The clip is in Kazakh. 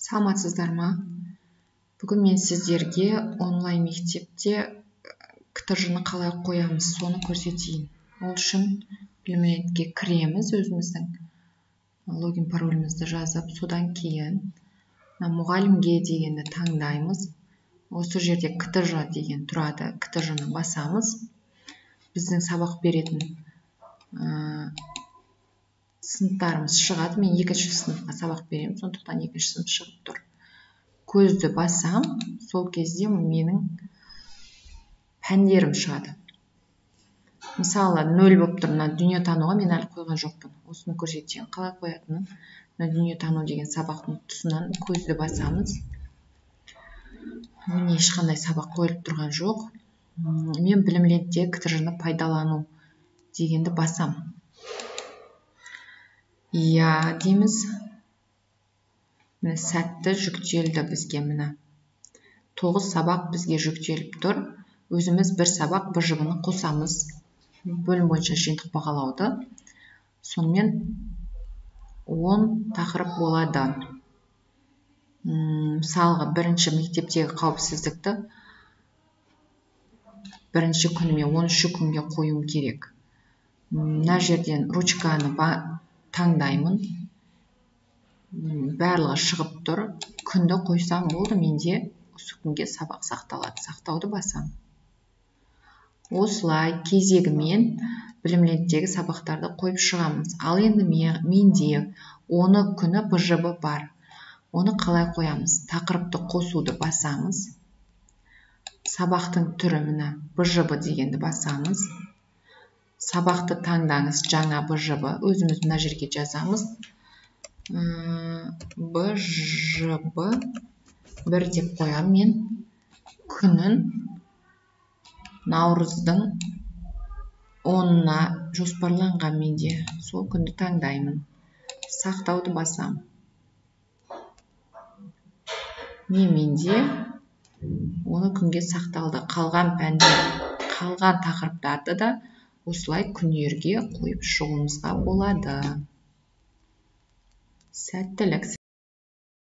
Саламатсыздар ма? Бүгін мен сіздерге онлайн мектепте КТЖ-ны қалай қоямыз, соны көрсетейін. Ол үшін Люминетке кіреміз, өзіміздің логин паролімізді жазып, содан кейін мұғалімге дегенді таңдаймыз. Осы жерде КТЖ деген тұрады, КТЖ-ны басамыз. Біздің сабақ беретін сыныптарымыз шығады. Мен екінші сыныпқа сабақ беремін, сондықтан екінші сынып шығып тұр. Көзді басам, сол кезде менің пәндерім шығады. Мысалы, 0 болып тұр, дүниетануға мен әлі қойған жоқпын. Осыны көрсетейін, қалай қоятынын. Дүниетану деген сабақтың тұсынан көзді басамыз. Міне ешқандай сабақ қойылып тұрған жоқ. Мен Білімлентте КТЖ-ны пайдалану дегенді басам. Я дейміз. Міне сәтті жүктелді бізге міне. 9 сабақ бізге жүктеліп тұр. Өзіміз бір сабақ БЖБ-ны қосамыз. Бөлім бойынша жиынтық бағалауды. Сонымен 10 тақырып болады. Мысалға, бірінші мектептегі қауіпсіздікті бірінші күніме 13 күнге қоюым керек. Мына жерден ручканы таңдаймын. Барлығы шығып тұр. Күнді қойсам болды, менде осы күнге сабақ сақталады. Сақтауды басам. Осылай кезегімен Білімленттегі сабақтарды қойып шығамыз. Ал енді менде 10 күні БЖБ бар. Оны қалай қоямыз? Тақырыпты қосуды басамыз. Сабақтың түрі міне БЖБ дегенді басамыз. Сабақты таңдаңыз, жаңа БЖБ. Өзіміз мына жерге жазамыз. БЖБ 1 деп қоям мен. Күнін наурыздың 10-на жоспарланған менде. Сол күнді таңдаймын. Сақтауды басам. Менде 10 күнге сақталды. Қалған тақырыптарды да осылай күндерге қойып шығуымызға болады. Сәттілік.